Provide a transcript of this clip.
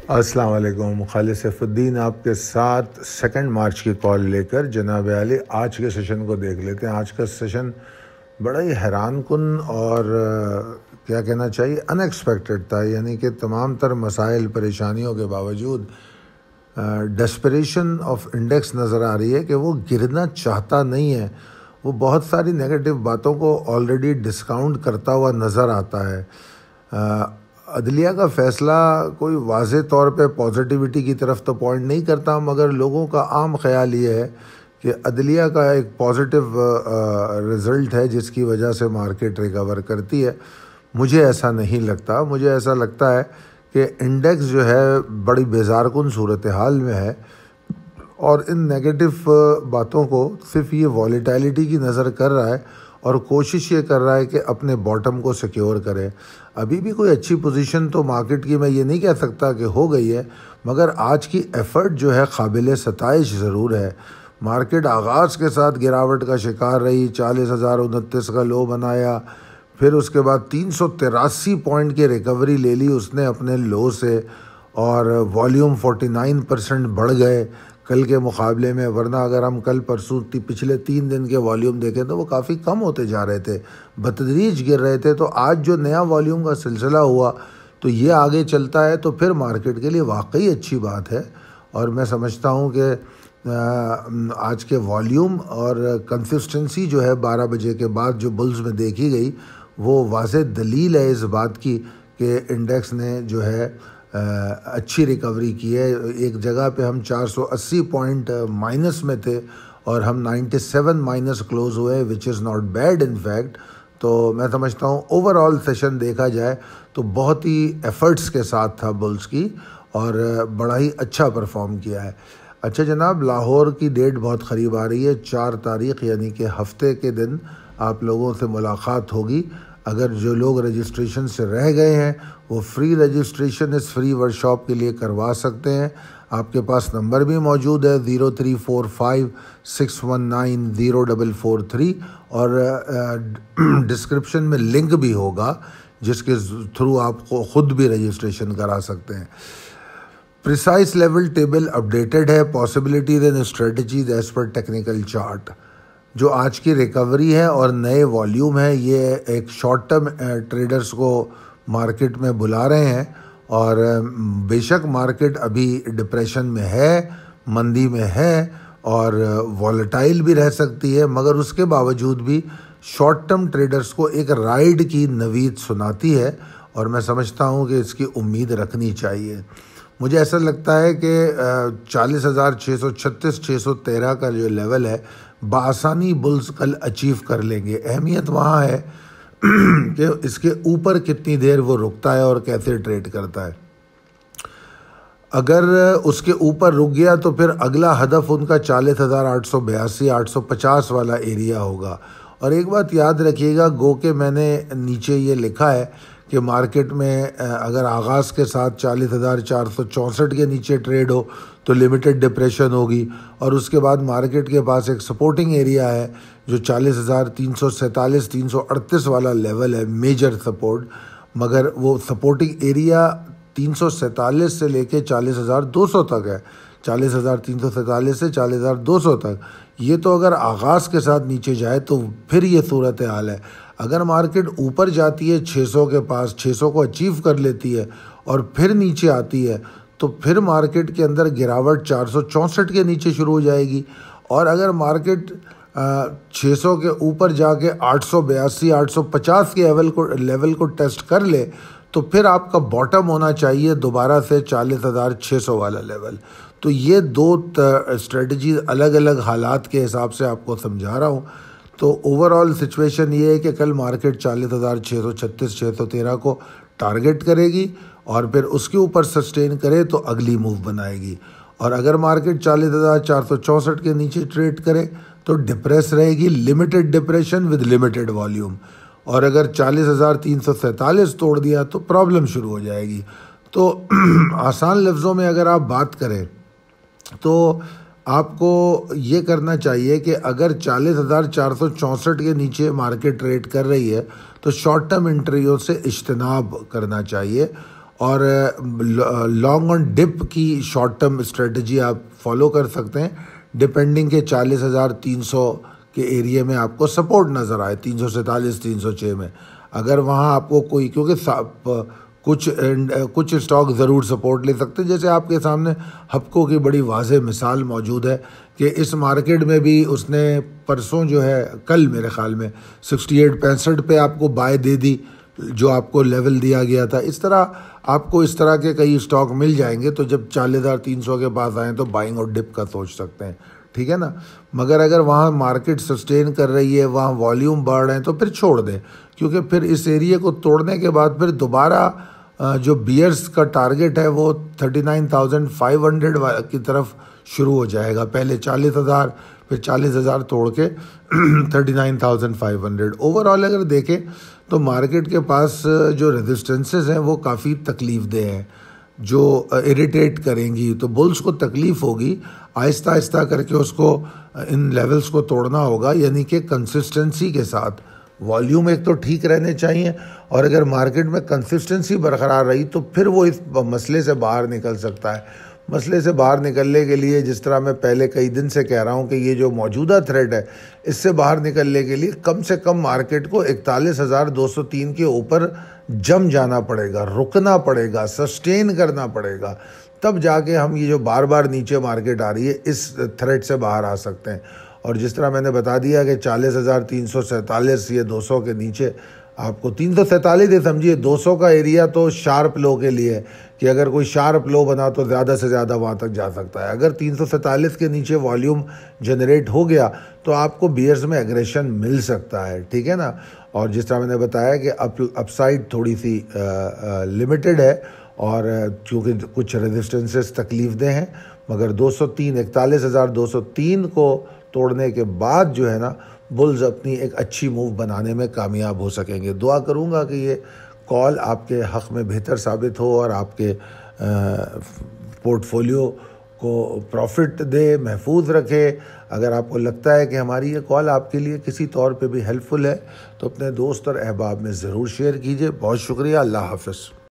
السلام علیکم، خالد سیف الدین آپ کے ساتھ 2 مارچ کی کال لے کر جناب عالی آج کے سیشن کو دیکھ لیتے ہیں۔ آج کا سیشن بڑا ہی حیران کن اور کیا کہنا چاہیے ان ایکسپیکٹڈ تھا، یعنی کہ تمام تر مسائل پریشانیوں کے باوجود ڈسپریشن آف انڈیکس نظر آ رہی ہے کہ وہ گرنا چاہتا نہیں ہے، وہ بہت ساری نیگیٹو باتوں کو آلریڈی ڈسکاؤنٹ کرتا ہوا نظر آتا ہے۔ عدلیہ کا فیصلہ کوئی واضح طور پہ پازیٹیوٹی کی طرف تو پوائنٹ نہیں کرتا، مگر لوگوں کا عام خیال یہ ہے کہ عدلیہ کا ایک پازیٹیو رزلٹ ہے جس کی وجہ سے مارکیٹ ریکور کرتی ہے۔ مجھے ایسا نہیں لگتا، مجھے ایسا لگتا ہے کہ انڈیکس جو ہے بڑی بیزار کن صورتحال میں ہے، اور ان نیگیٹو باتوں کو صرف یہ والیٹیلٹی کی نظر کر رہا ہے اور کوشش یہ کر رہا ہے کہ اپنے باٹم کو سیکیور کرے۔ ابھی بھی کوئی اچھی پوزیشن تو مارکیٹ کی میں یہ نہیں کہہ سکتا کہ ہو گئی ہے، مگر آج کی ایفرٹ جو ہے قابل ستائش ضرور ہے۔ مارکیٹ آغاز کے ساتھ گراوٹ کا شکار رہی، 40,029 کا لو بنایا، پھر اس کے بعد 383 پوائنٹ کی ریکوری لے لی اس نے اپنے لو سے، اور والیوم 49% بڑھ گئے کل کے مقابلے میں، ورنہ اگر ہم کل پرسوں پچھلے 3 دن کے والیوم دیکھیں تو وہ کافی کم ہوتے جا رہے تھے، بتدریج گر رہے تھے۔ تو آج جو نیا والیوم کا سلسلہ ہوا تو یہ آگے چلتا ہے تو پھر مارکیٹ کے لیے واقعی اچھی بات ہے، اور میں سمجھتا ہوں کہ آج کے والیوم اور کنسسٹنسی جو ہے 12 بجے کے بعد جو بلز میں دیکھی گئی وہ واضح دلیل ہے اس بات کی کہ انڈیکس نے جو ہے اچھی ریکوری کی ہے۔ ایک جگہ پہ ہم 480 پوائنٹ مائنس میں تھے اور ہم 97 مائنس کلوز ہوئے، which is not bad in fact. تو میں سمجھتا ہوں اوور آل سیشن دیکھا جائے تو بہت ہی ایفرٹس کے ساتھ تھا بلز کی، اور بڑا ہی اچھا پرفارم کیا ہے۔ اچھا جناب، لاہور کی ڈیٹ بہت قریب آ رہی ہے، 4 تاریخ یعنی کہ ہفتے کے دن آپ لوگوں سے ملاقات ہوگی۔ اگر جو لوگ رجسٹریشن سے رہ گئے ہیں وہ فری رجسٹریشن اس فری ورکشاپ کے لیے کروا سکتے ہیں۔ آپ کے پاس نمبر بھی موجود ہے 0345619043، اور ڈسکرپشن میں لنک بھی ہوگا جس کے تھرو آپ کو خود بھی رجسٹریشن کرا سکتے ہیں۔ پریسائز لیول ٹیبل اپڈیٹڈ ہے، possibilities and strategies as per technical chart. جو آج کی ریکوری ہے اور نئے والیوم ہے یہ ایک شارٹ ٹرم ٹریڈرز کو مارکیٹ میں بلا رہے ہیں، اور بے شک مارکیٹ ابھی ڈپریشن میں ہے، مندی میں ہے اور والیٹائل بھی رہ سکتی ہے، مگر اس کے باوجود بھی شارٹ ٹرم ٹریڈرز کو ایک رائڈ کی نوید سناتی ہے، اور میں سمجھتا ہوں کہ اس کی امید رکھنی چاہیے۔ مجھے ایسا لگتا ہے کہ 40,636 613 کا جو لیول ہے بآسانی بلز کل اچیو کر لیں گے۔ اہمیت وہاں ہے کہ اس کے اوپر کتنی دیر وہ رکتا ہے اور کیسے ٹریڈ کرتا ہے۔ اگر اس کے اوپر رک گیا تو پھر اگلا ہدف ان کا 40,882 850 والا ایریا ہوگا۔ اور ایک بات یاد رکھیے گا، گو کہ میں نے نیچے یہ لکھا ہے کہ مارکیٹ میں اگر آغاز کے ساتھ 40,464 کے نیچے ٹریڈ ہو تو لمیٹڈ ڈپریشن ہوگی، اور اس کے بعد مارکیٹ کے پاس ایک سپورٹنگ ایریا ہے جو 40,347 338 والا لیول ہے، میجر سپورٹ، مگر وہ سپورٹنگ ایریا 347 سے لے کے 40,200 تک ہے، 40,347 سے 40,200 تک۔ یہ تو اگر آغاز کے ساتھ نیچے جائے تو پھر یہ صورتحال ہے۔ اگر مارکیٹ اوپر جاتی ہے 600 کے پاس، 600 کو اچیو کر لیتی ہے اور پھر نیچے آتی ہے تو پھر مارکیٹ کے اندر گراوٹ 464 کے نیچے شروع ہو جائے گی، اور اگر مارکیٹ 600 کے اوپر جا کے 882 850 کے لیول کو ٹیسٹ کر لے تو پھر آپ کا باٹم ہونا چاہیے دوبارہ سے 40,600 والا لیول۔ تو یہ 2 اسٹریٹجیز الگ الگ حالات کے حساب سے آپ کو سمجھا رہا ہوں۔ تو اوور آل سچویشن یہ ہے کہ کل مارکیٹ 40,636 613 کو ٹارگٹ کرے گی، اور پھر اس کے اوپر سسٹین کرے تو اگلی موو بنائے گی، اور اگر مارکیٹ 40,464 کے نیچے ٹریڈ کرے تو ڈپریس رہے گی، limited depression with limited volume, اور اگر 40,347 توڑ دیا تو پرابلم شروع ہو جائے گی۔ تو آسان لفظوں میں اگر آپ بات کریں تو آپ کو یہ کرنا چاہیے کہ اگر 40,464 کے نیچے مارکیٹ ٹریڈ کر رہی ہے تو شارٹ ٹرم انٹریوں سے اجتناب کرنا چاہیے، اور لانگ آن ڈپ کی شارٹ ٹرم اسٹریٹجی آپ فالو کر سکتے ہیں، ڈپینڈنگ کہ 40,300 کے ایریے میں آپ کو سپورٹ نظر آئے، 347 306 میں، اگر وہاں آپ کو کوئی، کیونکہ کچھ اسٹاک ضرور سپورٹ لے سکتے ہیں، جیسے آپ کے سامنے ہپکو کی بڑی واضح مثال موجود ہے کہ اس مارکیٹ میں بھی اس نے پرسوں جو ہے، کل میرے خیال میں 68-65 پہ آپ کو بائی دے دی، جو آپ کو لیول دیا گیا تھا۔ اس طرح آپ کو اس طرح کے کئی اسٹاک مل جائیں گے، تو جب 40,300 کے پاس آئیں تو بائنگ اور ڈپ کا سوچ سکتے ہیں، ٹھیک ہے نا۔ مگر اگر وہاں مارکیٹ سسٹین کر رہی ہے، وہاں والیوم بڑھ رہے ہیں، تو پھر چھوڑ دیں، کیونکہ پھر اس ایریے کو توڑنے کے بعد پھر دوبارہ جو بیئرس کا ٹارگٹ ہے وہ 39,500 کی طرف شروع ہو جائے گا، پہلے 40,000 پھر 40,000 توڑ کے 39,500۔ اوور آل اگر دیکھیں تو مارکیٹ کے پاس جو ریزسٹنسز ہیں وہ کافی تکلیف دہ ہیں، جو اریٹیٹ کریں گی، تو بلز کو تکلیف ہوگی، آہستہ آہستہ کر کے اس کو ان لیولز کو توڑنا ہوگا، یعنی کہ کنسسٹنسی کے ساتھ۔ والیوم ایک تو ٹھیک رہنے چاہیے، اور اگر مارکیٹ میں کنسسٹنسی برقرار رہی تو پھر وہ اس مسئلے سے باہر نکل سکتا ہے۔ مسئلے سے باہر نکلنے کے لیے، جس طرح میں پہلے کئی دن سے کہہ رہا ہوں کہ یہ جو موجودہ تھریڈ ہے، اس سے باہر نکلنے کے لیے کم سے کم مارکیٹ کو 41,203 کے اوپر جم جانا پڑے گا، رکنا پڑے گا، سسٹین کرنا پڑے گا، تب جا کے ہم یہ جو بار بار نیچے مارکیٹ آ رہی ہے اس تھریڈ سے باہر آ سکتے ہیں۔ اور جس طرح میں نے بتا دیا کہ 40,347 یہ 200 کے نیچے آپ کو 347 ہی سمجھیے، 200 کا ایریا تو شارپ لو کے لیے ہے کہ اگر کوئی شارپ لو بنا تو زیادہ سے زیادہ وہاں تک جا سکتا ہے۔ اگر 347 کے نیچے والیوم جنریٹ ہو گیا تو آپ کو بیئرز میں ایگریشن مل سکتا ہے، ٹھیک ہے نا۔ اور جس طرح میں نے بتایا کہ اپ سائڈ تھوڑی سی لمیٹڈ ہے، اور چونکہ کچھ ریزسٹنسز تکلیف دہ ہیں، مگر 41,203 کو توڑنے کے بعد جو ہے نا، بلز اپنی ایک اچھی موو بنانے میں کامیاب ہو سکیں گے۔ دعا کروں گا کہ یہ کال آپ کے حق میں بہتر ثابت ہو اور آپ کے پورٹ فولیو کو پروفٹ دے، محفوظ رکھے۔ اگر آپ کو لگتا ہے کہ ہماری یہ کال آپ کے لیے کسی طور پہ بھی ہیلپ فل ہے تو اپنے دوست اور احباب میں ضرور شیئر کیجیے۔ بہت شکریہ، اللہ حافظ۔